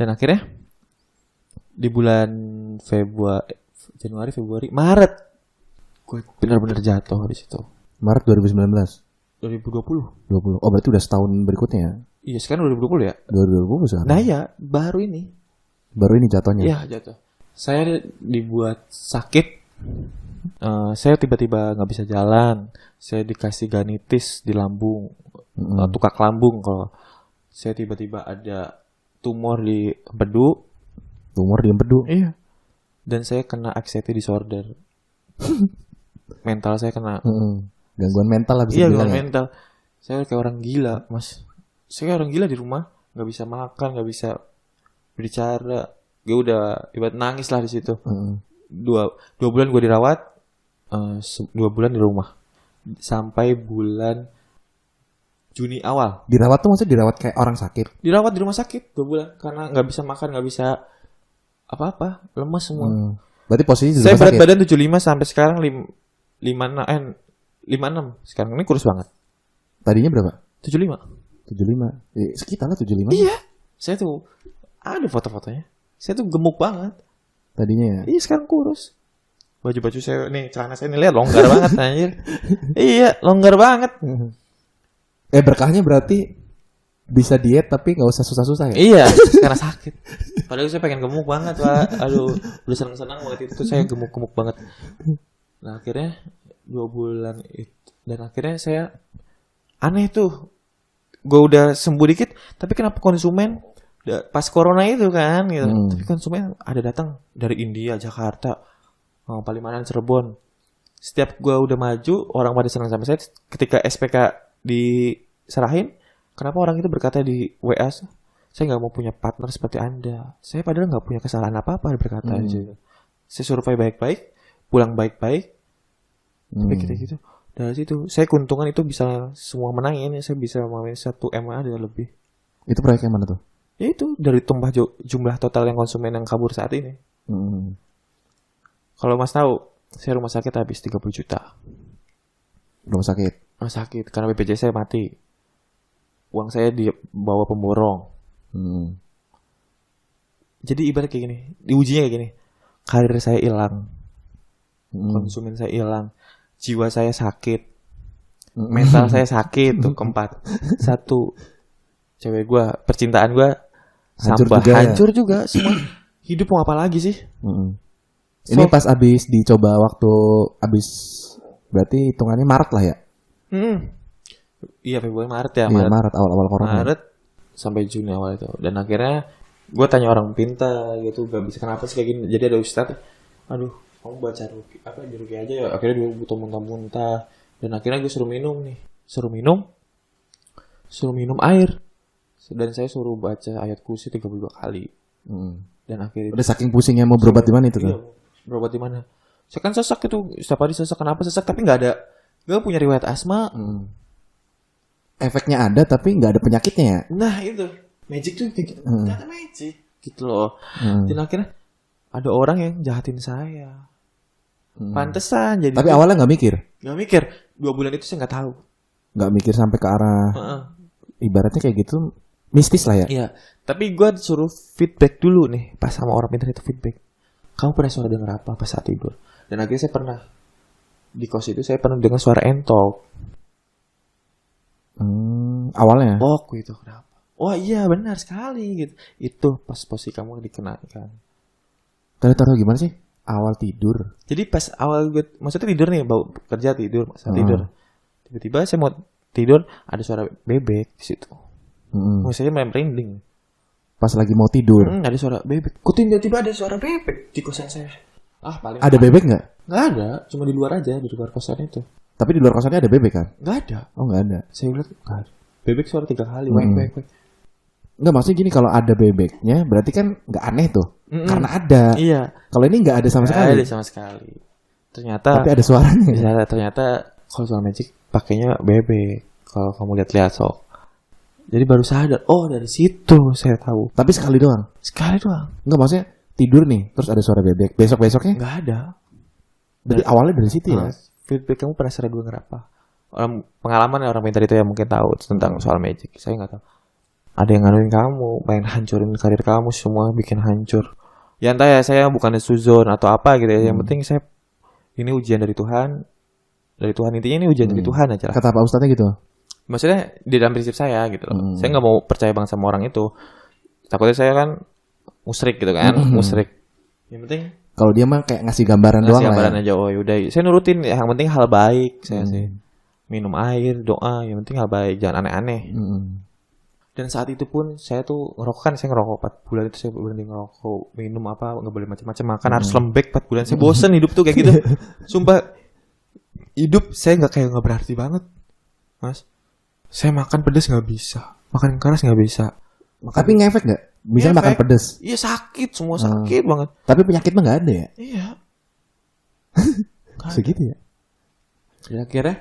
Dan akhirnya di bulan Januari, Februari, Maret gue benar-benar jatuh di situ. Maret 2019. 2020. 20. Oh, berarti udah setahun berikutnya ya? Iya, sekarang 2020 ya? 2020 sekarang. Nah ya, baru ini jatuhnya. Iya, jatuh. Saya dibuat sakit. Saya tiba-tiba nggak bisa jalan. Saya dikasih ganitis di lambung, tukak lambung. Kalau saya tiba-tiba ada tumor di empedu. Tumor di empedu? Iya. Dan saya kena anxiety disorder. Mental saya kena. Gangguan mental lah bisa dibilang. Iya, gangguan mental. Saya kayak orang gila, Mas. Saya kayak orang gila di rumah. Nggak bisa makan, nggak bisa berbicara. Gue udah ibarat nangis lah di situ. Dua bulan gue dirawat, 2 bulan di rumah sampai bulan Juni awal. Dirawat tuh maksudnya dirawat kayak orang sakit? Dirawat di rumah sakit 2 bulan karena nggak bisa makan, nggak bisa apa-apa, lemas semua. Berarti posisi di saya rumah berat sakit? Badan 75 sampai sekarang 56. Sekarang ini kurus banget. Tadinya berapa? 75. Sekitar lah 75. Iya. Saya tuh ada foto-fotonya. Saya tuh gemuk banget. Tadinya ya? Iya, sekarang kurus. Baju-baju saya nih, celana saya nih lihat longgar banget anjir. Iya, longgar banget. Berkahnya berarti bisa diet tapi nggak usah susah-susah ya? Iya, karena sakit. Padahal saya pengen gemuk banget, Pak. Aduh, udah senang-senang waktu itu saya gemuk-gemuk banget. Nah, akhirnya 2 bulan itu dan akhirnya saya aneh tuh. Gue udah sembuh dikit, tapi kenapa konsumen pas corona itu kan gitu. Tapi konsumen ada datang dari India, Jakarta, Palimanan, Cirebon. Setiap gue udah maju, orang pada senang sama saya. Ketika SPK diserahin, kenapa orang itu berkata di WA, saya nggak mau punya partner seperti Anda. Saya padahal nggak punya kesalahan apa-apa berkata di situ. Saya survei baik-baik, pulang baik-baik. Tapi gitu. Dari situ, saya keuntungan itu bisa semua menangin. Saya bisa main 1 MA ada lebih. Itu proyek yang mana tuh? Ya itu dari jumlah total yang konsumen yang kabur saat ini. Kalau Mas tahu, saya rumah sakit habis 30 juta. Rumah sakit karena BPJS saya mati. Uang saya dibawa pemborong. Jadi ibarat kayak gini, diujinya kayak gini. Karir saya hilang. Konsumen saya hilang. Jiwa saya sakit. Mental saya sakit tuh keempat. 1, cewek gue, percintaan gue hancur juga semua. Hidup mau apa lagi sih? Ini pas abis dicoba waktu abis berarti hitungannya Maret lah ya? Iya, Februari Maret ya. Iya, Maret awal-awal corona. Maret sampai Juni awal itu. Dan akhirnya gue tanya orang pintar gitu, gak bisa kenapa sih kayak gini. Jadi ada ustadz, aduh kamu baca ruki aja ya. Akhirnya dia butuh muntah-muntah. Dan akhirnya gue suruh minum air. Dan saya suruh baca ayat kursi 32 kali. Dan akhirnya udah saking pusingnya mau berobat di mana itu kan? Iya, berobat di mana? Saya kan sesak itu, setiap hari sesak. Kenapa sesak? Tapi nggak punya riwayat asma. Efeknya ada tapi nggak ada penyakitnya ya? Nah itu, magic tuh kayak gitu. Ternyata magic, gitu loh. Dan akhirnya ada orang yang jahatin saya. Pantesan jadi. Tapi awalnya nggak mikir. 2 bulan itu saya nggak tahu. Nggak mikir sampai ke arah. Ibaratnya kayak gitu. Mistis lah ya. Iya, tapi gue disuruh feedback dulu nih pas sama orang pintar itu feedback. Kamu pernah suara dengar apa pas saat tidur? Dan akhirnya saya pernah di kos itu saya pernah dengar suara entok. Awalnya. Oh, itu kenapa? Oh iya benar sekali gitu. Itu pas posisi kamu dikenakan. Tahu gimana sih? Awal tidur. Jadi pas awal gue maksudnya tidur nih, bawa kerja tidur, masa tidur. Tiba-tiba saya mau tidur ada suara bebek di situ. Saya main merinding. Pas lagi mau tidur. Ada suara bebek. Kok tiba-tiba ada suara bebek di kosan saya? Paling ada bebek nggak? Nggak ada, cuma di luar aja, di luar kosan itu. Tapi di luar kosannya ada bebek kan? Nggak ada. Oh nggak ada. Saya lihat nggak ada. Bebek suara 3 kali. Weng. Nggak, maksudnya gini, kalau ada bebeknya berarti kan nggak aneh tuh. Karena ada. Iya. Kalau ini nggak ada sama sekali. Nggak ada sama sekali. Ternyata. Tapi ada suaranya. Ternyata kalau soal magic pakainya bebek. Kalau kamu lihat sok. Jadi baru sadar, oh dari situ saya tahu. Tapi sekali doang? Sekali doang. Enggak, maksudnya tidur nih, terus ada suara bebek. Besok-besoknya? Nggak ada. Dari awalnya dari situ ya? Feedback kamu penasaran dengar apa? Pengalaman orang pintar itu yang mungkin tahu tentang soal magic. Saya nggak tahu. ada yang nganuin kamu, pengen hancurin karir kamu semua, bikin hancur. Ya entah ya, saya bukannya suzon atau apa gitu ya. Yang penting saya ini ujian dari Tuhan. Dari Tuhan, intinya ini ujian dari Tuhan aja lah. Kata Pak Ustadznya gitu. Maksudnya di dalam prinsip saya gitu loh. Saya nggak mau percaya banget sama orang itu. Takutnya saya kan musyrik gitu kan, musyrik. Yang penting kalau dia mah kayak ngasih gambaran doang lah. Gambaran aja, oh yaudah. Saya nurutin, yang penting hal baik saya sih. Minum air, doa, yang penting hal baik, jangan aneh-aneh. Dan saat itu pun saya tuh ngerokok kan, saya ngerokok 4 bulan itu saya berhenti ngerokok, minum apa nggak boleh macam-macam, makan harus lembek 4 bulan. Saya bosen hidup tuh kayak gitu. Sumpah hidup saya nggak berarti banget, Mas. Saya makan pedas nggak bisa, makan keras nggak bisa. Tapi ngefek nggak? Bisa makan pedas? Iya sakit, semua sakit banget. Tapi penyakit mah nggak ada ya? Iya. Segitu ya? Dan akhirnya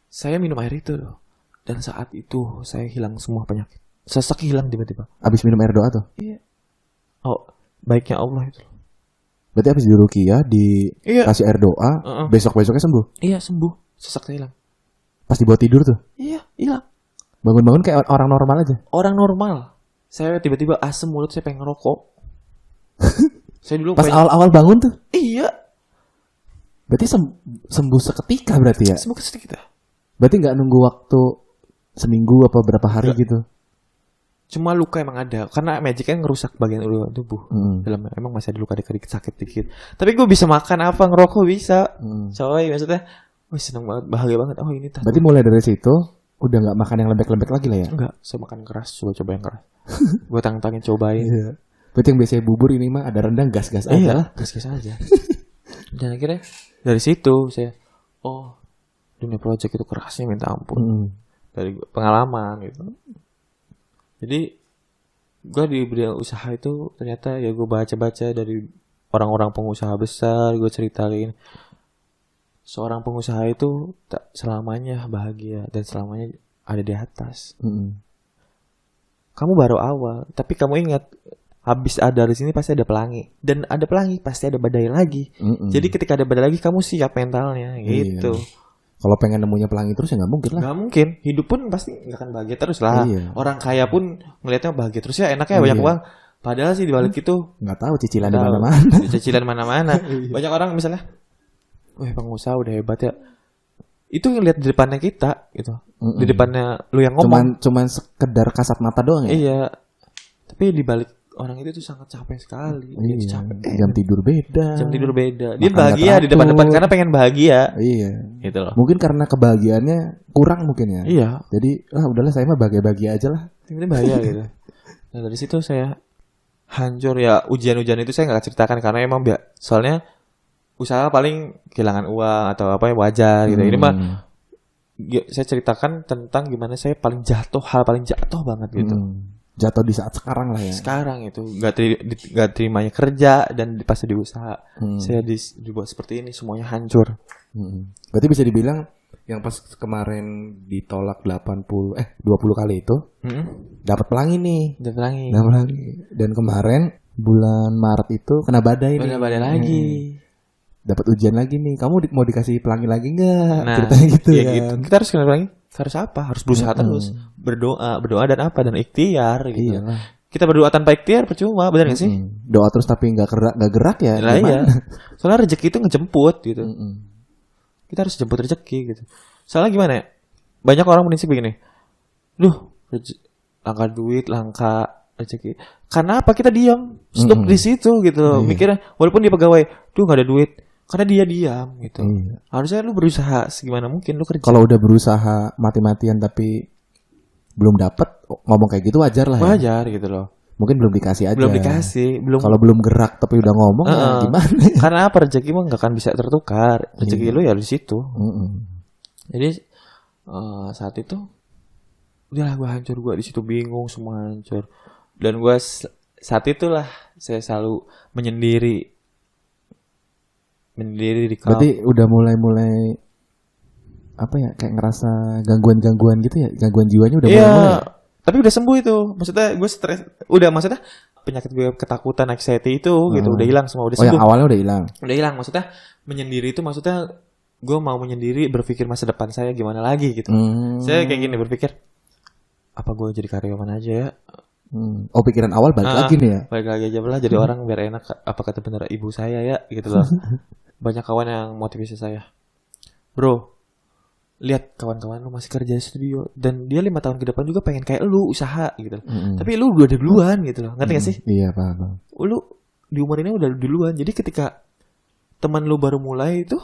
saya minum air itu loh. Dan saat itu saya hilang semua penyakit. Sesak hilang tiba-tiba. Abis minum air doa tuh? Iya. Oh, baiknya Allah itu. Berarti abis di ruqyah dikasih air doa, besok-besoknya sembuh? Iya, sembuh. Sesak hilang. Pas dibawa tidur tuh? Iya, hilang. Bangun-bangun kayak orang normal aja? Orang normal. Saya tiba-tiba asem mulut, saya pengen ngerokok. Saya dulu pas awal-awal bangun tuh? Iya. Berarti sembuh seketika berarti ya? Sembuh seketika. Berarti nggak nunggu waktu seminggu apa berapa hari gitu? Cuma luka emang ada, karena magic kan ngerusak bagian tubuh. Dalam emang masih ada luka dikit sakit dikit. Tapi gue bisa makan apa, ngerokok bisa. Coy, maksudnya, wih seneng banget, bahagia banget. Oh ini tas. Berarti mulai dari situ udah nggak makan yang lembek-lembek lagi lah ya? Enggak, saya makan keras, coba yang keras. Gue tantangin cobain. Iya. Berarti yang biasanya bubur ini mah ada rendang gas-gas aja lah. Gas-gas aja. Dan akhirnya dari situ saya, oh dunia project itu kerasnya minta ampun. Dari pengalaman gitu. Jadi gue di bidang usaha itu ternyata ya gue baca-baca dari orang-orang pengusaha besar, gue ceritain seorang pengusaha itu tak selamanya bahagia dan selamanya ada di atas. Kamu baru awal, tapi kamu ingat habis ada di sini pasti ada pelangi, dan ada pelangi pasti ada badai lagi. Jadi ketika ada badai lagi kamu siap mentalnya gitu. Iya. Kalau pengen nemunya pelangi terus ya nggak mungkin lah. Nggak mungkin, hidup pun pasti nggak akan bahagia terus lah. Iya. Orang kaya pun ngelihatnya bahagia terus ya, enaknya banyak uang. Padahal sih dibalik itu nggak tahu cicilan di mana-mana. Cicilan mana-mana. Banyak orang misalnya, wah pengusaha udah hebat ya. Itu ngelihat di depannya kita gitu. Di depannya lu yang ngomong. Cuman sekedar kasat mata doang ya. Iya. Tapi dibalik orang itu tuh sangat capek sekali. Dia capek. Jam tidur beda. Dia bahagia di depan-depan karena pengen bahagia. Iya. Gitu loh. Mungkin karena kebahagiaannya kurang mungkin ya. Iya. Jadi udahlah saya mah bahagia-bahagia aja lah. Ini bahagia gitu. Nah dari situ saya hancur ya. Ujian-ujian itu saya nggak ceritakan karena emang soalnya usaha paling kehilangan uang atau apa ya wajar gitu. Ini mah saya ceritakan tentang gimana saya paling jatuh, hal paling jatuh banget gitu. Jatuh di saat sekarang lah ya. Sekarang itu nggak terimanya kerja dan pasti di usaha. Saya dibuat seperti ini, semuanya hancur. Berarti bisa dibilang yang pas kemarin ditolak 20 kali itu dapat pelangi nih. Dapat pelangi. Dan kemarin bulan Maret itu kena badai nih. Kena badai lagi. Dapat ujian lagi nih. Kamu mau dikasih pelangi lagi nggak? Nah, ceritanya gitu ya kan. Gitu. Kita harus kena pelangi. Harus apa? Harus berusaha terus. Berdoa dan apa? Dan ikhtiar gitu. Iyalah. Kita berdoa tanpa ikhtiar percuma, benar nggak sih? Doa terus tapi nggak gerak ya. Nah, iya. Soalnya rezeki itu ngejemput gitu. Kita harus jemput rezeki gitu. Soalnya gimana ya? Banyak orang prinsip begini. Langka duit, langka rezeki. Karena apa kita diam? Stop di situ gitu. Mikirnya walaupun dia pegawai, nggak ada duit. Karena dia diam gitu. Harusnya lu berusaha segimana mungkin lu kerja. Kalau udah berusaha mati-matian tapi belum dapet, ngomong kayak gitu wajar lah ya. Wajar gitu loh. Mungkin belum dikasih aja. Kalau belum gerak tapi udah ngomong ya gimana? Karena apa, rezeki mah nggak akan bisa tertukar. Rezeki lu ya di situ. Jadi saat itu udahlah gue hancur, gue di situ bingung, semua hancur. Dan gue saat itulah saya selalu menyendiri di kamar. Berarti udah mulai apa ya, kayak ngerasa gangguan gitu ya, gangguan jiwanya udah mulai ya? Tapi udah sembuh itu. Maksudnya gue stres, maksudnya penyakit gue ketakutan, anxiety itu gitu udah hilang semua, udah sembuh. Yang awalnya udah hilang. Udah hilang, maksudnya menyendiri itu maksudnya gue mau menyendiri, berpikir masa depan saya gimana lagi gitu. Saya kayak gini berpikir, apa gue jadi karyawan aja ya. Oh, pikiran awal balik lagi nih ya. Balik lagi aja lah jadi orang biar enak, apa kata bener ibu saya ya gitu loh. Banyak kawan yang motivasi saya, bro, lihat kawan-kawan lu masih kerja di studio dan dia 5 tahun ke depan juga pengen kayak lu usaha gitu loh. Tapi lu udah duluan gitu loh, ngerti gak sih? Iya, paham. Lu di umur ini udah duluan, jadi ketika teman lu baru mulai itu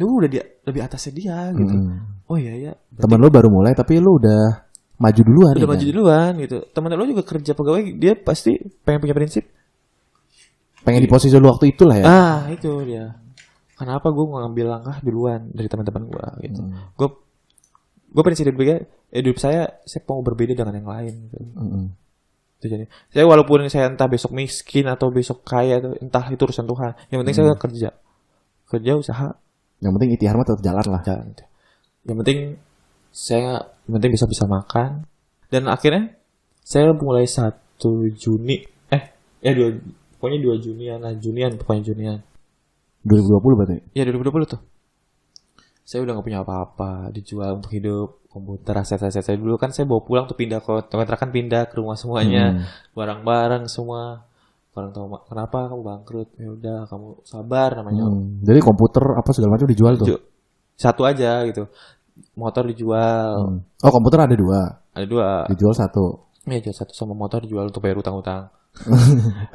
lu udah lebih atasnya dia gitu. Oh iya ya, teman lu baru mulai tapi lu udah maju duluan. Udah maju duluan gitu. Teman lu juga kerja pegawai, dia pasti pengen punya prinsip. Pengen di posisi lu waktu itulah ya. Itu dia. Kenapa gue ngambil langkah duluan dari teman-teman gue gitu. Gue prinsip hidup saya mau berbeda dengan yang lain gitu. Itu jadi. Saya walaupun saya entah besok miskin atau besok kaya atau entah itu urusan Tuhan. Yang penting saya kerja usaha. Yang penting ikhtiar mah tetap jalan lah. Yang penting bisa makan. Dan akhirnya saya mulai 1 Juni pokoknya 2 Junian pokoknya Junian 2020 berarti? Ya 2020 tuh. Saya udah gak punya apa-apa, dijual untuk hidup, komputer, aset-aset saya dulu kan saya bawa pulang tuh, pindah kontrakan, pindah ke rumah semuanya, barang-barang semua. Orang tahu kenapa kamu bangkrut, ya udah kamu sabar namanya. Jadi komputer apa segala macam dijual tuh? 1 aja gitu. Motor dijual. Oh, komputer ada 2. Ada 2. Dijual 1. Iya, jual 1 sama motor dijual untuk bayar utang-utang.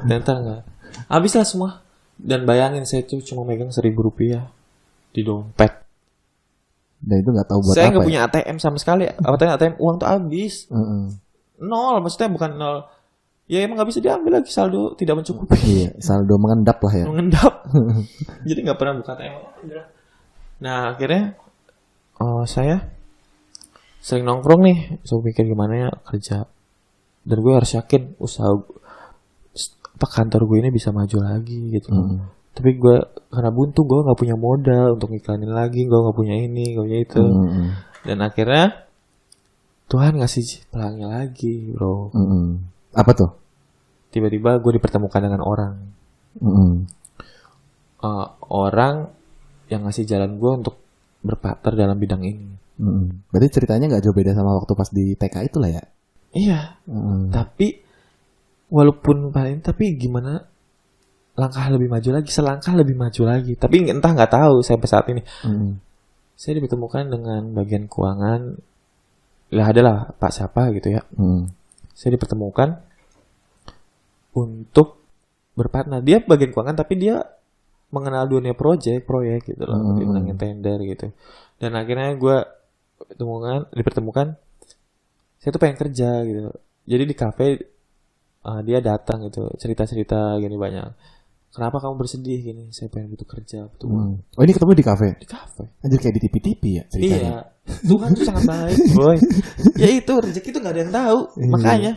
Dan ntar enggak. Habis lah semua. Dan bayangin saya tuh cuma megang Rp1.000 di dompet. Dan itu nggak tahu buat saya apa. Saya nggak punya ATM sama sekali. ATM uang tuh habis. Nol, maksudnya bukan nol. Ya emang nggak bisa diambil lagi, saldo tidak mencukupi. Iya, saldo mengendap lah ya. Mengendap. Jadi nggak pernah buka ATM. Nah akhirnya saya sering nongkrong nih, saya pikir gimana ya kerja. Dan gue harus yakin kantor gue ini bisa maju lagi gitu. Tapi gue karena buntu, gue nggak punya modal untuk iklanin lagi, gue nggak punya ini, nggak punya itu. Dan akhirnya Tuhan ngasih pelangi lagi, bro. Apa tuh? Tiba-tiba gue dipertemukan dengan orang. Orang yang ngasih jalan gue untuk berpartner dalam bidang ini. Berarti ceritanya nggak jauh beda sama waktu pas di TK itu lah ya? Iya. Tapi walaupun tapi gimana selangkah lebih maju lagi. Tapi entah nggak tahu sampai saat ini. Saya dipertemukan dengan bagian keuangan. Lah adalah Pak siapa gitu ya. Saya dipertemukan untuk berpartner. Dia bagian keuangan tapi dia mengenal dunia proyek gitu loh. Dia menangin tender gitu. Dan akhirnya gue dipertemukan. Saya tuh pengen kerja gitu. Jadi di kafe dia datang gitu, cerita-cerita gini banyak. Kenapa kamu bersedih gini? Saya pengen butuh kerja, butuh uang. Oh ini ketemu di kafe? Di kafe. Anjir kayak di TV-TV ya ceritanya? Iya. Tuhan tuh sangat baik, boy. Ya itu rezeki tuh nggak ada yang tahu. Makanya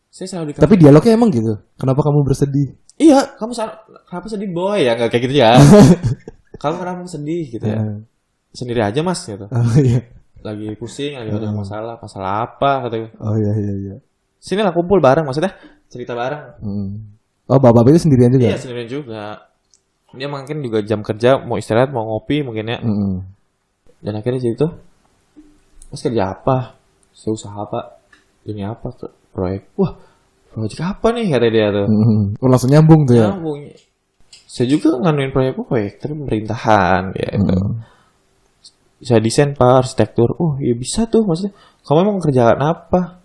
saya selalu di kafe. Tapi dialognya emang gitu. Kenapa kamu bersedih? Iya, kenapa sedih boy? Ya nggak kayak gitu ya. Kamu kenapa sedih gitu ya? Sendiri aja mas gitu. Oh iya. Lagi pusing, lagi ada masalah apa gitu. Oh iya. Sini lah kumpul bareng, maksudnya cerita bareng. Oh bapak itu sendirian juga? Iya sendirian juga. Dia mungkin juga jam kerja mau istirahat mau ngopi mungkin ya. Dan akhirnya situ, mas kerja apa? Saya usaha pak. Ini apa tuh? Proyek. Wah proyek apa nih kata dia tuh. Oh langsung nyambung tuh ya? Nyambung. Saya juga nganuin proyek tapi pemerintahan ya. Saya desain pak, arsitektur. Oh iya bisa tuh maksudnya. Kamu emang kerjaan apa?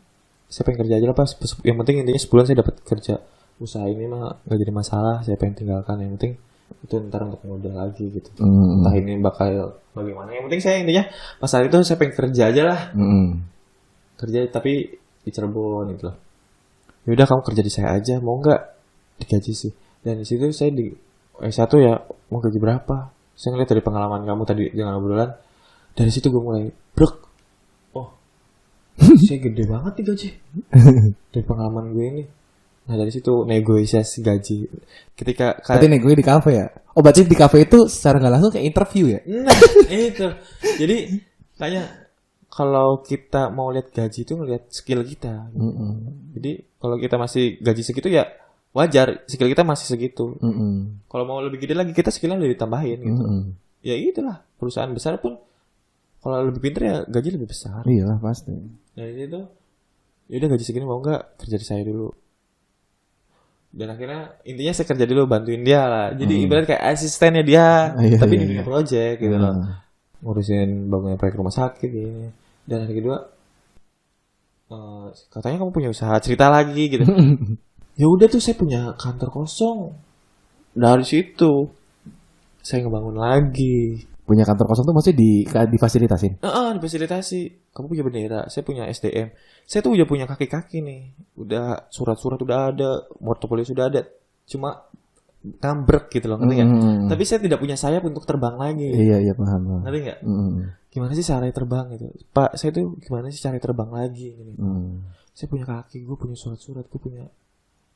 Saya pengen kerja aja lah pas. Yang penting intinya sebulan saya dapat kerja. Usaha ini mah gak jadi masalah. Saya pengen tinggalkan. Yang penting itu ntar untuk modal lagi gitu. Entah ini bakal bagaimana. Yang penting saya intinya pas saat itu saya pengen kerja aja lah. Kerja tapi di Cirebon gitu loh. Yaudah kamu kerja di saya aja. Mau nggak digaji sih. Dan di situ saya di S1 ya mau gaji berapa. Saya ngeliat dari pengalaman kamu tadi dengan obrolan. Dari situ gue mulai brek. Saya gede banget nih gaji dari pengalaman gue ini. Nah dari situ negosiasi gaji. Berarti nego di kafe ya? Oh berarti di kafe itu secara nggak langsung kayak interview ya? Nah itu. Jadi tanya kalau kita mau lihat gaji itu ngeliat skill kita. Jadi kalau kita masih gaji segitu ya wajar, skill kita masih segitu. Kalau mau lebih gede lagi kita skillnya udah ditambahin gitu. Ya itulah perusahaan besar pun Kalau lebih pintar ya gaji lebih besar. Iya pasti. Dari situ ya udah gaji segini mau nggak kerja di saya dulu. Dan akhirnya intinya saya kerja dulu bantuin dia lah. Jadi ibarat kayak asistennya dia, tapi di dunia project gitu loh. Ngurusin bangunan proyek rumah sakit gini. Dan yang kedua katanya kamu punya usaha, cerita lagi gitu. Ya udah tuh saya punya kantor kosong. Dari situ saya ngebangun lagi. Punya kantor kosong tuh maksudnya difasilitasin? Difasilitasi. Kamu punya bendera, saya punya SDM. Saya tuh udah punya kaki-kaki nih. Udah surat-surat udah ada, portofolio sudah ada. Cuma ngambrek gitu loh, ngerti nggak? Tapi saya tidak punya sayap untuk terbang lagi. Iya paham. Ngerti nggak? Gimana sih cara terbang gitu? Pak, saya tuh gimana sih cara terbang lagi? Gini. Saya punya kaki, gue punya surat-surat, gue punya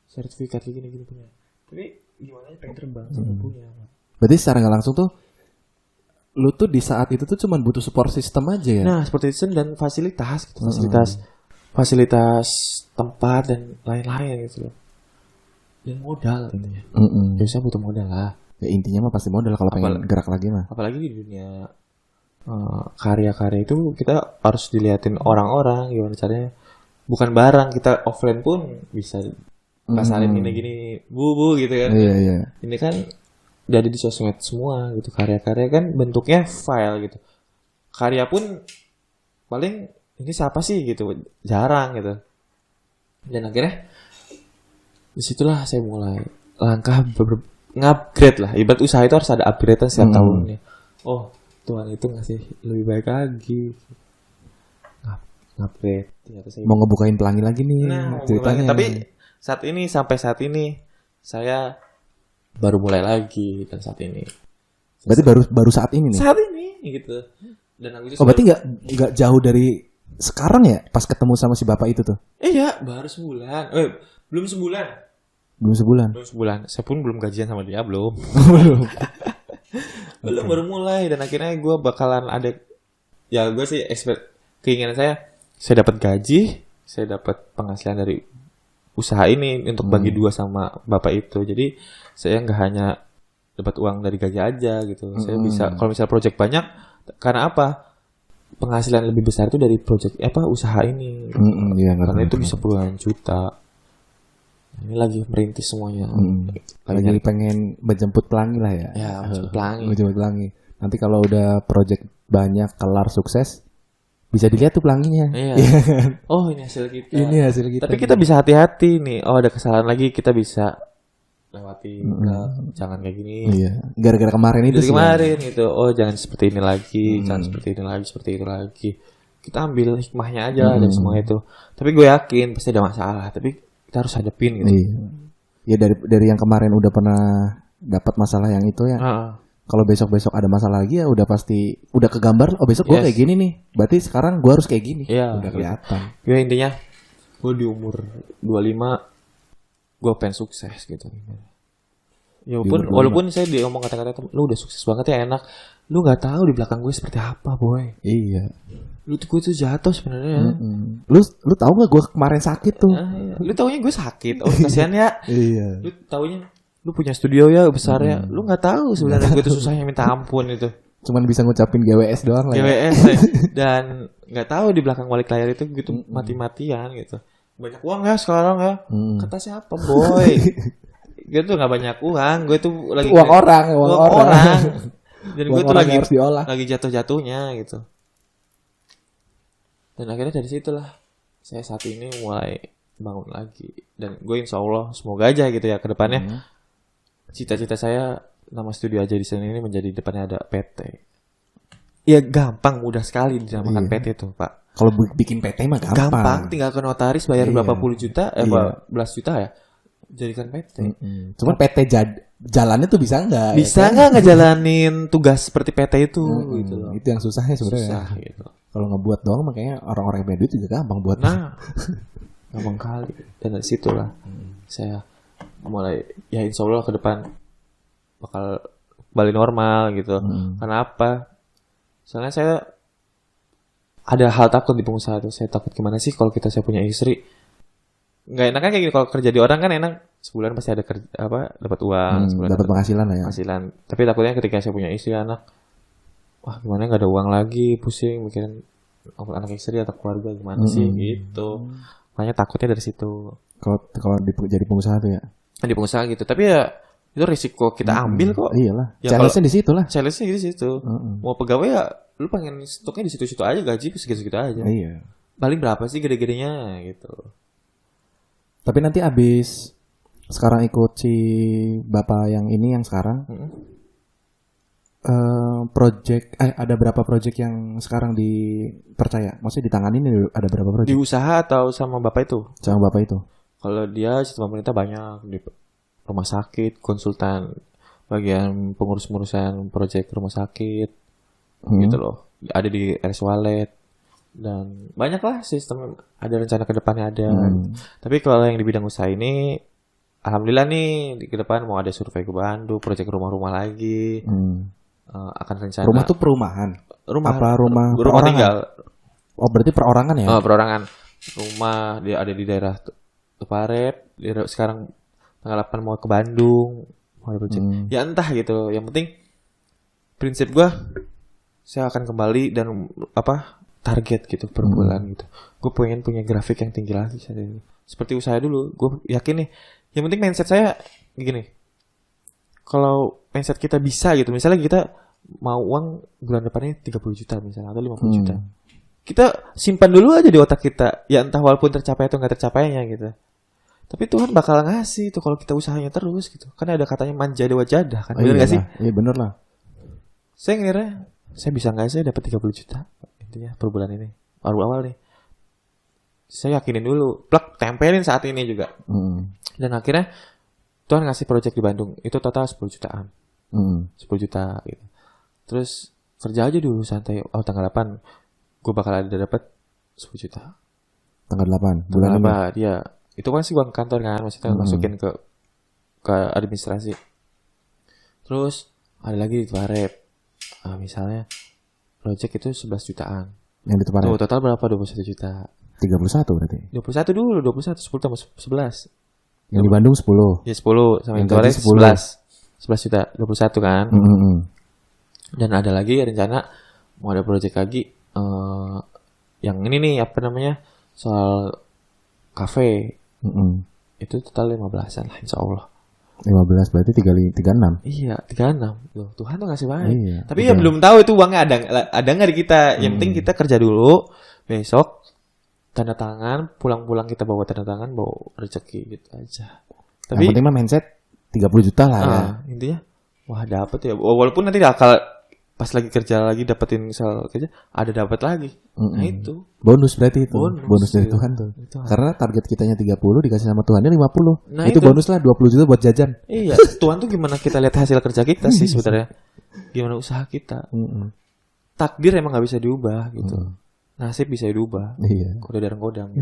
sertifikat gini punya. Tapi gimana pengen terbang? Saya nggak punya. Berarti secara nggak langsung tuh lu tuh di saat itu tuh cuman butuh support system aja ya? Nah, seperti itu dan fasilitas gitu. Fasilitas tempat dan lain-lain gitu loh. Dan modal intinya. Ya saya butuh modal lah. Ya intinya mah pasti modal kalau pengen gerak lagi mah. Apalagi di dunia karya-karya itu kita harus diliatin orang-orang gimana caranya. Bukan barang, kita offline pun bisa pasarin gini-gini bu gitu kan. Iya. Ini kan udah ada di sosmed semua gitu. Karya-karya kan bentuknya file gitu. Karya pun paling ini siapa sih gitu, jarang gitu. Dan akhirnya disitulah saya mulai langkah ngupgrade lah. Ibarat usaha itu harus ada upgradean setiap tahunnya. Oh Tuhan itu ngasih lebih baik lagi. Ngupgrade. Mau ngebukain pelangi lagi nih ceritanya. Tapi sampai saat ini saya baru mulai lagi dan saat ini. Berarti baru saat ini nih. Saat ini gitu. Dan aku berarti nggak jauh dari sekarang ya pas ketemu sama si bapak itu tuh? Iya, baru sebulan. Belum sebulan. Belum sebulan. Saya pun belum gajian sama dia belum. Belum baru mulai dan akhirnya gue bakalan ada. Ya gue sih keinginan saya dapat gaji, saya dapat penghasilan dari usaha ini untuk bagi dua sama bapak itu. Jadi saya nggak hanya dapat uang dari gaji aja gitu. Saya bisa kalau misalnya project banyak, karena apa? Penghasilan lebih besar itu dari project usaha ini. Karena itu bisa puluhan juta. Ini lagi merintis semuanya. Lagi pengen menjemput pelangi lah ya. Ya, menjemput pelangi. Nanti kalau udah project banyak kelar sukses, bisa dilihat tuh pelanginya. Iya. Oh, ini hasil kita. Ini hasil kita. Tapi kita bisa hati-hati nih. Oh, ada kesalahan lagi, kita bisa lewati. Jangan kayak gini. Iya. Gara-gara kemarin itu sih. Kemarin gitu. Oh, jangan seperti ini lagi, jangan seperti ini lagi, seperti itu lagi. Kita ambil hikmahnya aja dari semua itu. Tapi gue yakin pasti ada masalah. Tapi kita harus hadapin gitu. Iya. Ya dari yang kemarin udah pernah dapat masalah yang itu ya. Kalau besok ada masalah lagi ya udah pasti udah kegambar. Oh besok gue kayak gini nih. Berarti sekarang gue harus kayak gini. Iya, udah kelihatan. Ya intinya gue di umur 25 gue pengen sukses gitu. Ya walaupun saya diomong kata-kata lu udah sukses banget ya enak. Lu nggak tahu di belakang gue seperti apa boy. Iya. Gue tuh jatuh sebenarnya. Lu tahu nggak gue kemarin sakit tuh? Lu taunya gue sakit. Oh kasihan ya. Iya. Lu taunya lu punya studio ya besar ya. Lu nggak tahu sebenarnya gue tuh susahnya minta ampun itu. Cuman bisa ngucapin GWS doang lah. GWS dan nggak tahu di belakang balik layar itu gitu mati-matian gitu. Banyak uang ya sekarang ya. Kata siapa boy? Gue tuh nggak banyak uang. Gue tuh lagi uang orang. Dan gue tuh lagi jatuh-jatuhnya gitu. Dan akhirnya dari situlah saya saat ini mulai bangun lagi. Dan gue insya Allah semoga aja gitu ya ke depannya. Cita-cita saya nama studio aja di sini ini menjadi depannya ada PT. Ya gampang, mudah sekali dinamakan PT itu Pak. Kalau bikin PT mah gampang. Tinggal ke notaris bayar berapa puluh juta, belas juta ya. Jadikan PT. Cuman PT jalannya tuh bisa nggak? Bisa nggak ngejalanin tugas seperti PT itu? Gitu loh. Itu yang susahnya sebenarnya. Susah gitu. Kalau ngebuat doang makanya orang-orang yang punya duit juga gampang buat. Nah, gampang kali. Dan dari situlah saya mulai ya insya Allah ke depan bakal kembali normal gitu. Karena apa? Soalnya saya ada hal takut di pengusaha itu. Saya takut gimana sih kalau saya punya istri. Nggak enak kan kayak gini kalau kerja di orang kan enak sebulan pasti ada dapat uang, dapat penghasilan lah ya. Penghasilan. Tapi takutnya ketika saya punya istri anak, wah gimana nggak ada uang lagi, pusing mikirin anak istri atau keluarga gimana sih gitu. Makanya takutnya dari situ. Kalau jadi pengusaha tuh ya. Di pengusaha gitu. Tapi ya itu risiko kita ambil kok. Iyalah. Ya challenge-nya di situ lah. Challenge-nya di situ. Mau pegawai ya lu pengen stoknya di situ-situ aja, gaji segitu-segitu aja. Iya. Paling berapa sih gede-gedenya gitu. Tapi nanti abis sekarang ikut si bapak yang ini yang sekarang ada berapa project yang sekarang dipercaya? Maksudnya ditangani nih ada berapa project? Di usaha atau sama bapak itu? Sama bapak itu. Kalau dia sistem pemerintah banyak di rumah sakit, konsultan, bagian pengurus-pengurusan project rumah sakit, gitu loh. Ada di RS Walet dan banyak lah sistem. Ada rencana ke depannya ada. Tapi kalau yang di bidang usaha ini, alhamdulillah nih di ke depan mau ada survei ke Bandung, project rumah-rumah lagi. Akan rencana. Rumah tuh perumahan. Rumah tinggal. Oh berarti perorangan ya? Perorangan. Rumah dia ada di daerah Tuparet. Sekarang tanggal 8 mau ke Bandung. Mau ada project. Ya entah gitu. Yang penting prinsip gue, saya akan kembali dan target gitu per bulan gitu. Gue pengen punya grafik yang tinggi lagi saat ini. Seperti usaha dulu. Gue yakin nih. Yang penting mindset saya gini. Kalau mindset kita bisa gitu, misalnya kita mau uang bulan depannya 30 juta misalnya atau 50 juta. Kita simpan dulu aja di otak kita. Ya entah walaupun tercapai atau nggak tercapainya gitu. Tapi Tuhan bakal ngasih tuh kalau kita usahanya terus gitu. Kan ada katanya manja dewa jadah kan. Bener nggak sih? Iya bener lah. Saya ngira saya bisa nggak sih dapat 30 juta intinya per bulan ini. Baru awal nih. Saya yakinin dulu, plak tempelin saat ini juga. Dan akhirnya Tuhan ngasih project di Bandung, itu total 10 jutaan. 10 juta gitu. Terus kerja aja dulu santai. Tanggal 8 gue bakal ada dapat 10 juta. Tanggal 8 bulan apa? Dia itu kan sih uang kantor kan, maksudnya masukin ke administrasi. Terus ada lagi di Tuarep. Misalnya project itu 11 jutaan. Yang di Tuarep. Tuh, total berapa? 21 juta. 31 berarti. 21 dulu, 21 10 tambah 11. Yang di Bandung 10. Ya 10 sama yang Tuareg 11 juta 21 kan. Dan ada lagi rencana mau ada project lagi yang ini nih soal kafe. Itu total 15-an lah insyaallah. 15 berarti 36. Iya 36. Loh, Tuhan tuh ngasih banyak. Iya, tapi ya belum tahu itu uangnya ada nggak di kita. Yang penting kita kerja dulu. Besok tanda tangan, pulang-pulang kita bawa tanda tangan, bawa rezeki gitu aja. Tapi yang penting mah mindset 30 juta lah ya. Intinya wah dapet ya. Walaupun nanti akal pas lagi kerja lagi dapetin misal kerja ada dapat lagi. Nah itu bonus berarti itu. Bonus dari Tuhan tuh. Karena target kitanya 30 dikasih sama Tuhannya 50. Nah, itu bonus lah 20 juta buat jajan. Iya, Tuhan tuh gimana kita lihat hasil kerja kita sih sebenarnya. Gimana usaha kita. Takdir emang gak bisa diubah gitu. Nasib bisa diubah. Iya. Kodam.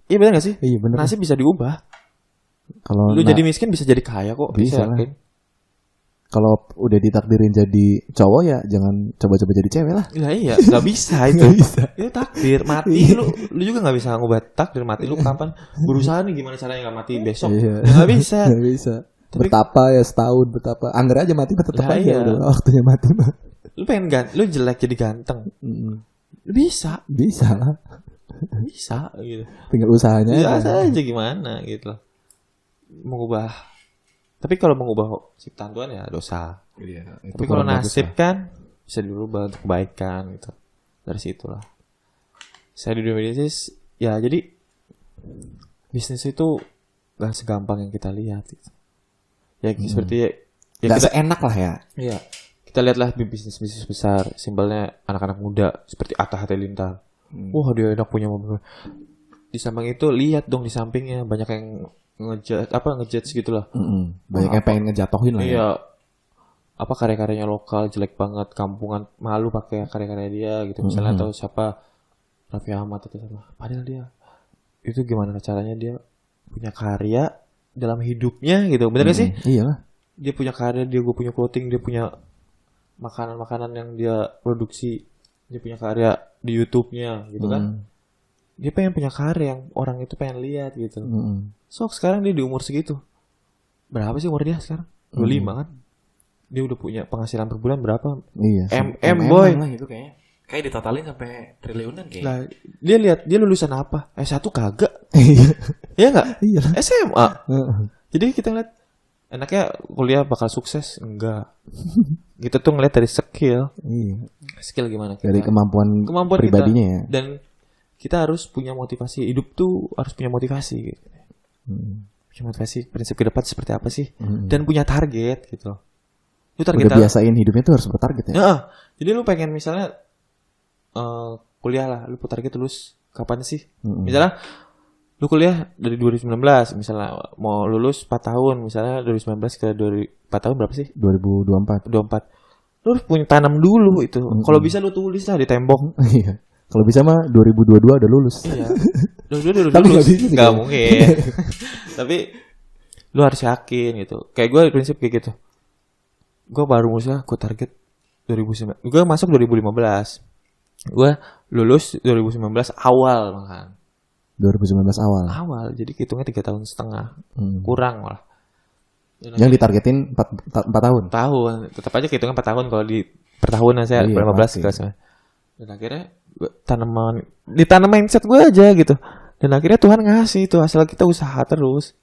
Iya benar gak sih? Iya benar. Nasib bisa diubah. Kalau lu jadi miskin bisa jadi kaya kok. Bisa lah. Kalau udah ditakdirin jadi cowok ya jangan coba-coba jadi cewek lah. Nah, iya, nggak bisa itu. Gak bisa. Itu takdir mati. Lu juga nggak bisa ngubah takdir mati. Lu kapan berusaha nih gimana caranya nggak mati besok? Iya. Nggak bisa. Nggak bisa. Tapi, betapa ya setahun betapa. Angger aja mati tetap aja iya. Udah waktunya mati. Lu pengen lu jelek jadi ganteng. Bisa lah. Bisa gitu. Tinggal usahanya aja gimana gitu. Mengubah. Tapi kalau mengubah ciptaan Tuhan ya dosa. Iya, tapi kalau nasib kan bisa dirubah untuk kebaikan gitu. Dari situlah. Saya di dunia bisnis ya jadi bisnis itu gak segampang yang kita lihat gitu. Ya seperti ya gak seenak lah ya. Iya. Kita lihatlah bisnis besar, simbolnya anak-anak muda seperti Atta Halilintar. Wah, dia enak punya mobil. Di samping itu lihat dong di sampingnya banyak yang ngejudge gitulah. Banyak yang pengen ngejatohin lah. Iya. Apa karya-karyanya lokal jelek banget, kampungan, malu pakai karya-karya dia gitu. Misalnya atau siapa Raffi Ahmad atau siapa. Padahal dia itu gimana caranya dia punya karya dalam hidupnya gitu. Bener gak sih? Iyalah. Dia punya karya, gue punya clothing, dia punya makanan-makanan yang dia produksi, dia punya karya di YouTube-nya gitu kan. Dia pengen punya karya yang orang itu pengen lihat gitu. So sekarang dia di umur segitu. Berapa sih umur dia sekarang? 25 kan? dia udah punya penghasilan per bulan berapa? Iya. Boy. Lah itu kayaknya. Kayak ditotalin sampai triliunan kayaknya. Lah, dia lihat dia lulusan apa? S1 kagak. Iya. Iya enggak? Iya. SMA. Jadi kita ngeliat enaknya kuliah bakal sukses enggak. Gitu tuh ngeliat dari skill. Iya. Skill gimana kita? Dari kemampuan pribadinya kita. ya. Dan kita harus punya motivasi. Hidup tuh harus punya motivasi gitu. Punya motivasi, prinsip ke depan seperti apa sih? Dan punya target gitu. Lu target udah biasain hidupnya tuh harus bertarget ya. Ya. Jadi lu pengen misalnya kuliah lah, lu target lulus kapan sih? Misalnya lu kuliah dari 2019, misalnya mau lulus 4 tahun, misalnya 2019 ke 4 tahun berapa sih? 2024. Lu harus punya tanam dulu itu. Kalau bisa lu tulis lah di tembok. Iya. Kalau bisa mah 2022 udah lulus. Iya. 2022 udah Tapi lulus. nggak mungkin. Tapi lu harus yakin gitu. Kayak gue prinsip kayak gitu. Gue baru usaha, gue target 2019. Gue masuk 2015. Gue lulus 2019 awal makan. 2019 awal. Awal, jadi hitungnya 3,5 tahun. Kurang malah. Yang ditargetin 4 tahun. Tahun, tetap aja hitungnya 4 tahun kalau di per tahun saya 15 kelasnya. Dan akhirnya ditanam mindset gue aja gitu. Dan akhirnya Tuhan ngasih itu asal kita usaha terus.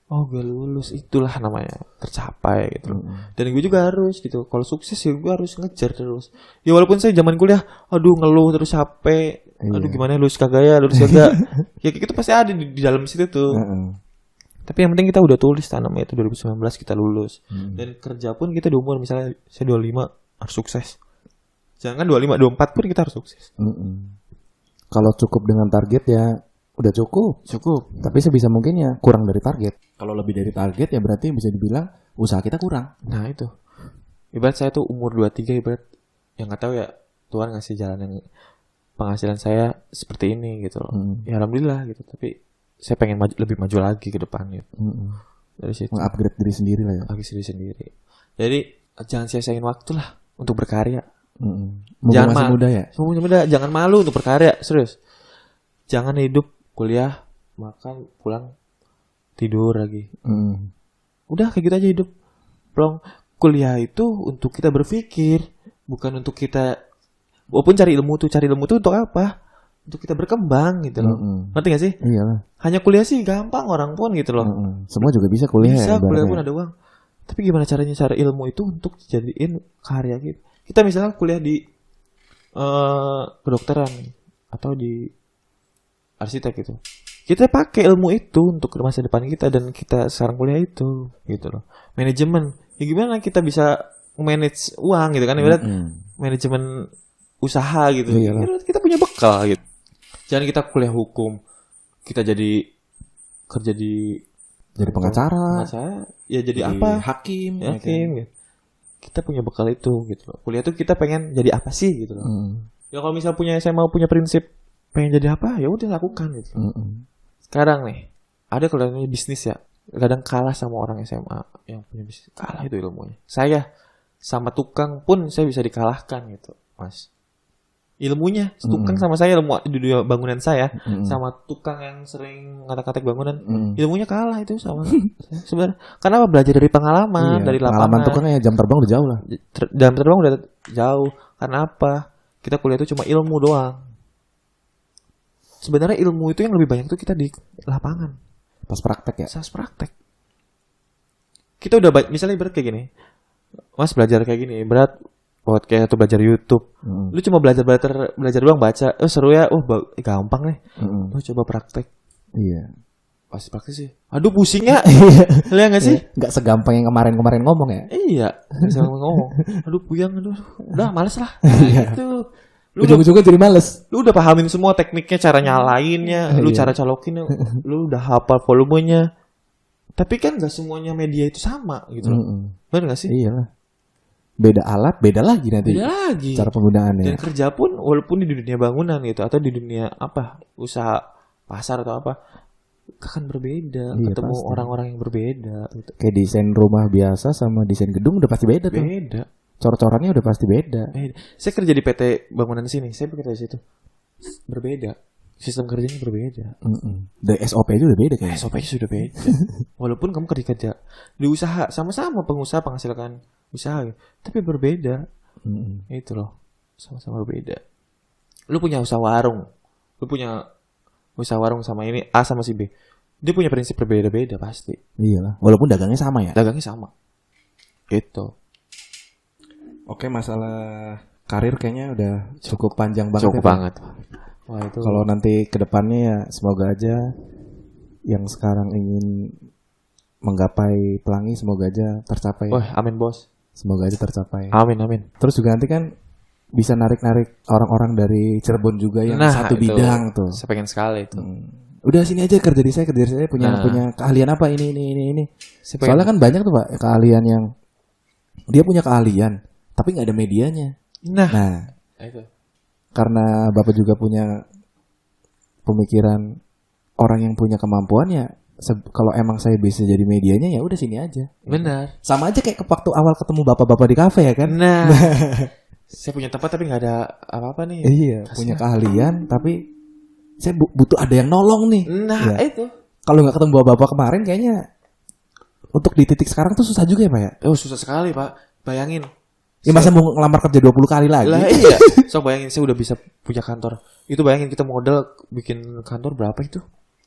Oh gue lulus, itulah namanya tercapai gitu. Dan gue juga harus gitu. Kalau sukses ya gue harus ngejar terus. Ya walaupun saya zaman kuliah, aduh ngeluh terus capek. Aduh gimana lulus kagak ya, lulus kagak. Ya kayak gitu pasti ada di dalam situ tuh. Tapi yang penting kita udah tulis tanamnya itu 2019 kita lulus. Dan kerja pun kita di umur misalnya saya 25 harus sukses. Jangan 25, 24 pun kita harus sukses. Kalau cukup dengan target ya udah cukup. Tapi sebisa mungkin ya kurang dari target. Kalau lebih dari target ya berarti bisa dibilang usaha kita kurang. Nah itu. Ibarat saya tuh umur 23 ibarat yang nggak tahu ya Tuhan ngasih jalan yang penghasilan saya seperti ini gitu loh. Ya alhamdulillah gitu. Tapi saya pengen lebih maju lagi ke depan gitu. Dari situ. Mengupgrade diri sendiri lah ya. Diri sendiri. Jadi jangan sia-siain waktu lah untuk berkarya. Jangan masih muda ya. Muda, jangan malu untuk berkarya, serius. Jangan hidup kuliah, makan, pulang, tidur lagi. Udah kayak gitu aja hidup. Pulang kuliah itu untuk kita berpikir, bukan untuk kita. Walaupun cari ilmu tuh untuk apa? Untuk kita berkembang gitu loh. Ngerti gak sih? Iya. Hanya kuliah sih gampang orang pun gitu loh. Semua juga bisa kuliah. Bisa kuliah pun ada uang. Tapi gimana caranya ilmu itu untuk dijadiin karya gitu? Kita misalnya kuliah di kedokteran atau di arsitek gitu. Kita pakai ilmu itu untuk masa depan kita dan kita sekarang kuliah itu gitu loh. Manajemen. Ya gimana kita bisa manage uang gitu kan ibarat manajemen usaha gitu. Kita punya bekal gitu. Jangan kita kuliah hukum, kita kerja di pengacara, ya jadi apa? Hakim gitu. Kita punya bekal itu gitu loh. Kuliah tuh kita pengen jadi apa sih gitu loh. Ya kalau misal saya mau punya prinsip pengen jadi apa, ya udah lakukan gitu. Sekarang nih, ada kalau bisnis ya, kadang kalah sama orang SMA yang punya bisnis, kalah itu ilmunya. Saya sama tukang pun saya bisa dikalahkan gitu, Mas. Ilmunya, tukang sama saya ilmu di dunia bangunan saya, sama tukang yang sering ngatak-ngatak bangunan, ilmunya kalah itu sama. Sebenarnya, karena apa? Belajar dari pengalaman, dari lapangan. Pengalaman tukangnya jam terbang udah jauh lah. Jam terbang udah jauh. Karena apa? Kita kuliah itu cuma ilmu doang. Sebenarnya ilmu itu yang lebih banyak tuh kita di lapangan. Pas praktek ya? Pas praktek. Kita udah misalnya berat kayak gini. Mas belajar kayak gini, berat podcast atau belajar YouTube. Lu cuma belajar doang baca. Oh seru ya. Oh gampang nih. Lu coba praktek. Iya. Pasti praktek sih. Aduh pusing ya. Lihat enggak sih? Enggak segampang yang kemarin ngomong ya. Iya, segampang ngomong. Aduh puyeng udah males lah. Gitu. Ujung-ujungnya jadi males. Lu udah pahamin semua tekniknya, cara nyalainnya, lu cara colokinnya, lu udah hafal volumenya. Tapi kan enggak semuanya media itu sama gitu loh. Benar enggak sih? Iyalah. Beda alat, beda lagi nanti. Beda lagi. Cara penggunaannya. Dan kerja pun walaupun di dunia bangunan gitu atau di dunia usaha pasar atau apa, akan berbeda. Ketemu pasti. Orang-orang yang berbeda gitu. Kayak desain rumah biasa sama desain gedung udah pasti beda tuh. Beda. Cor-corannya udah pasti beda. Saya kerja di PT bangunan sini, saya bekerja di situ. Berbeda. Sistem kerjanya berbeda. Dari SOP juga udah beda kayaknya. SOP sudah beda. Walaupun kamu kerja di usaha, sama-sama pengusaha menghasilkan usaha, tapi berbeda. Itu loh, sama-sama berbeda. Lu punya usaha warung, lu punya usaha warung sama ini A sama si B, dia punya prinsip berbeda-beda pasti. Iyalah, walaupun dagangnya sama ya. Dagangnya sama. Gitu. Oke, masalah karir kayaknya udah cukup panjang banget. Cukup banget. Wah, itu. Kalau nanti ke depannya ya semoga aja yang sekarang ingin menggapai pelangi semoga aja tercapai. Wah, amin bos. Semoga aja tercapai. Amin. Terus juga nanti kan bisa narik-narik orang-orang dari Cirebon juga yang satu bidang tuh. Saya pengen sekali itu. Udah sini aja kerja di saya punya keahlian apa ini. Soalnya kan banyak tuh Pak keahlian yang dia punya keahlian tapi nggak ada medianya. Nah, itu. Karena Bapak juga punya pemikiran orang yang punya kemampuan ya. Kalau emang saya bisa jadi medianya ya udah sini aja. Benar. Sama aja kayak waktu awal ketemu bapak-bapak di kafe ya kan. Nah. Saya punya tempat tapi nggak ada apa-apa nih. Iya. Kasian. Punya keahlian tapi saya butuh ada yang nolong nih. Nah ya. Itu. Kalau nggak ketemu bapak kemarin kayaknya untuk di titik sekarang tuh susah juga ya Pak ya. Oh susah sekali Pak. Bayangin. Ya masa mau ngelamar kerja 20 kali lagi. Lah iya. So bayangin saya udah bisa punya kantor. Itu bayangin kita modal bikin kantor berapa itu?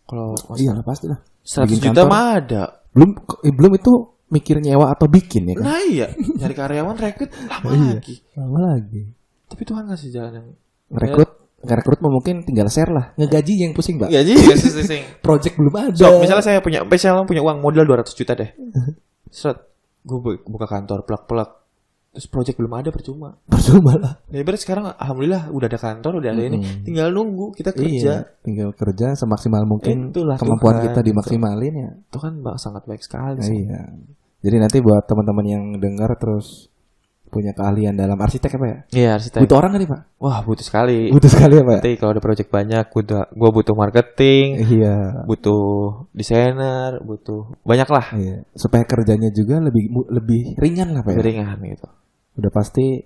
Kalau iyalah pasti lah. 100 juta mah ada. Belum itu mikir nyewa atau bikin ya kan. Nah iya, nyari karyawan rekrut lama lagi. Tapi Tuhan ngasih jalan yang rekrut mau mungkin tinggal share lah. Ngegaji yang pusing, Mbak. Gaji pusing. Project belum ada. So, misalnya saya punya uang modal 200 juta deh. Seret, gue buka kantor plak-plak. Terus project belum ada percuma lah. Ya berarti sekarang alhamdulillah udah ada kantor, udah ada ini. Tinggal nunggu kita kerja. Iya, tinggal kerja semaksimal mungkin. Itulah kemampuan Tuhan, kita dimaksimalin ya. Itu kan sangat baik sekali. Iya. Jadi nanti buat teman-teman yang dengar terus punya keahlian dalam arsitek apa ya? Iya, arsitek. Butuh orang kan nih, Pak? Wah, butuh sekali. Butuh sekali ya, Pak? Nanti kalau ada project banyak, gue butuh marketing. Iya. Butuh desainer, butuh banyak lah. Iya. Supaya kerjanya juga lebih ringan lah, Pak. Lebih ringan gitu. Udah pasti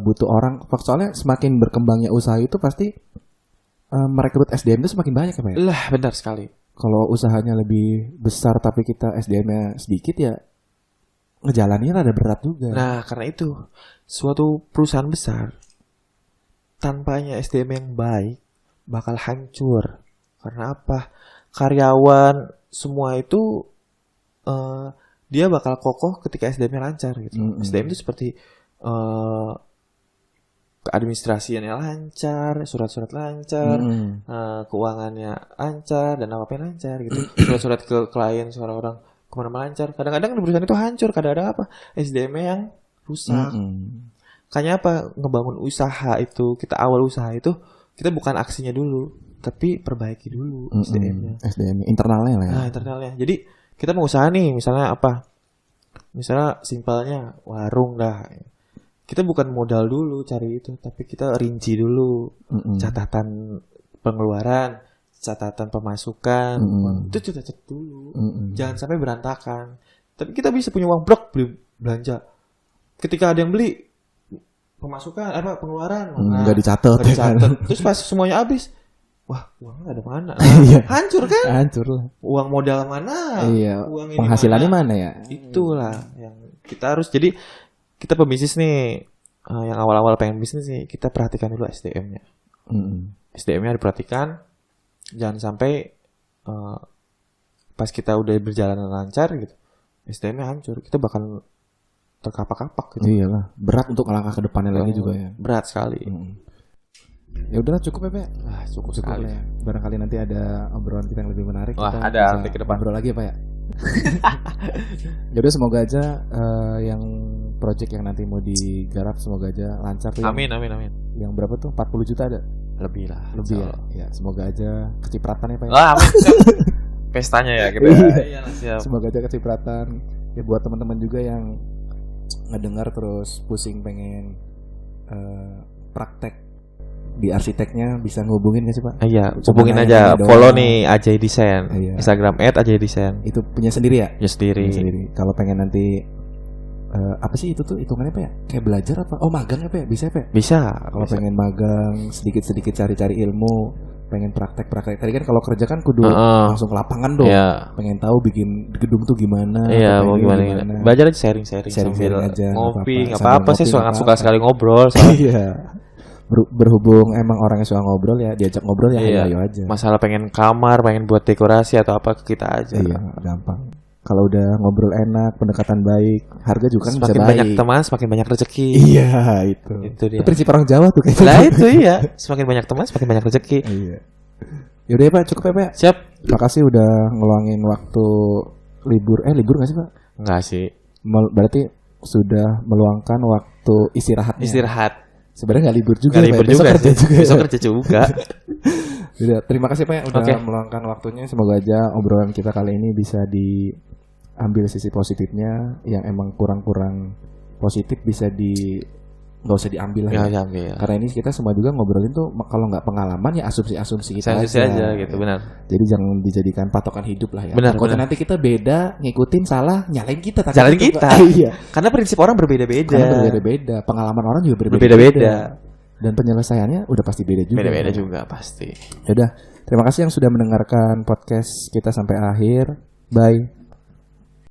butuh orang. Soalnya semakin berkembangnya usaha itu pasti merekrut SDM itu semakin banyak ya Pak ya? Lah benar sekali. Kalau usahanya lebih besar tapi kita SDM-nya sedikit ya ngejalaninnya rada berat juga. Nah karena itu suatu perusahaan besar tanpanya SDM yang baik bakal hancur. Karena apa? Karyawan semua itu dia bakal kokoh ketika SDM-nya lancar gitu. SDM itu seperti administrasinya lancar, surat-surat lancar, keuangannya lancar dan apa-apa lancar gitu. Surat-surat ke klien, suara orang kemana-mana lancar. Kadang-kadang di perusahaan itu hancur, kadang-kadang apa? SDM-nya yang rusak. Makanya apa? Ngebangun usaha itu, kita awal usaha itu kita bukan aksinya dulu, tapi perbaiki dulu SDM-nya. SDM internalnya lah ya. Nah, internalnya. Jadi kita mau usaha nih, misalnya apa? Misalnya simpelnya warung dah. Kita bukan modal dulu cari itu, tapi kita rinci dulu catatan pengeluaran, catatan pemasukan. Itu catat dulu. Jangan sampai berantakan. Tapi kita bisa punya uang blok beli belanja. Ketika ada yang beli pemasukan pengeluaran nggak dicatat. Terus pas semuanya habis, wah, uangnya ada mana? Hancur kan? Hancur lah. Uang modal mana? Iya. Uang ini penghasilannya mana ya? Itulah yang kita harus. Jadi kita pebisnis nih, yang awal-awal pengen bisnis nih, kita perhatikan dulu SDM-nya. SDM-nya diperhatikan, jangan sampai pas kita udah berjalan lancar gitu, SDM-nya hancur, kita bakal terkapak-kapak gitu. Iyalah, berat untuk melangkah ke depannya lagi juga ya. Berat sekali. Ya udahlah cukup ya Pak. Cukup sekali. Ya. Barangkali nanti ada obrolan kita yang lebih menarik. Wah, ada nanti ke depan. Ngobrol lagi ya Pak ya. Jadi semoga aja yang project yang nanti mau digarap semoga aja lancar tuh. Amin. Yang berapa tuh? 40 juta ada? Lebih lah. Lebih ya. Ya, semoga aja kecipratan ya Pak ya. Amin. Pestanya ya kita. Iya, siap. Semoga aja kecipratan. Ya buat teman-teman juga yang ngedengar terus pusing pengen praktek di arsiteknya bisa ngehubungin gak sih Pak? Iya, hubungin aja. Follow nih Ajay Desain. Instagram @ajaydesain. Itu punya sendiri ya? Ya sendiri. Kalau pengen nanti apa sih itu tuh hitungannya Pak ya? Kayak belajar apa? Oh magang ya Pak ya? Bisa ya Pak? Bisa. Kalau pengen magang sedikit-sedikit cari-cari ilmu pengen praktek. Tadi kan kalau kerja kan kudu langsung ke lapangan dong. Pengen tahu bikin gedung tuh gimana. Iya, mau gimana. Belajar aja sharing sambil aja, ngopi, enggak apa-apa. Saya suka sekali ngobrol. Iya. Berhubung emang orangnya suka ngobrol ya, diajak ngobrol ya ayo aja. Masalah pengen kamar, pengen buat dekorasi atau apa ke kita aja. Iya, gampang. Kalau udah ngobrol enak, pendekatan baik, harga juga kan bisa baik. Semakin banyak teman, semakin banyak rezeki. Iya, itu dia. Itu prinsip orang Jawa tuh kayaknya. Lah itu iya, semakin banyak teman, semakin banyak rezeki. Iya. Yaudah ya Pak, cukup ya Pak. Siap. Makasih udah ngeluangin waktu libur. Libur nggak sih Pak? Nggak sih. Berarti sudah meluangkan waktu istirahatnya. Istirahat. Sebenarnya nggak libur juga. Nggak libur juga. Besok kerja juga. Udah, terima kasih Pak udah meluangkan waktunya. Semoga aja obrolan kita kali ini bisa diambil sisi positifnya. Yang emang kurang positif bisa nggak usah diambil lah ya. Karena ini kita semua juga ngobrolin tuh kalau nggak pengalaman ya asumsi kita aja gitu, benar. Jadi jangan dijadikan patokan hidup lah ya. Benar. Kalau nanti kita beda ngikutin salah nyalain kita. Nyalain kita. Iya. Karena prinsip orang berbeda-beda. Pengalaman orang juga berbeda-beda. Dan penyelesaiannya udah pasti beda juga. Beda-beda juga pasti. Yaudah, terima kasih yang sudah mendengarkan podcast kita sampai akhir. Bye.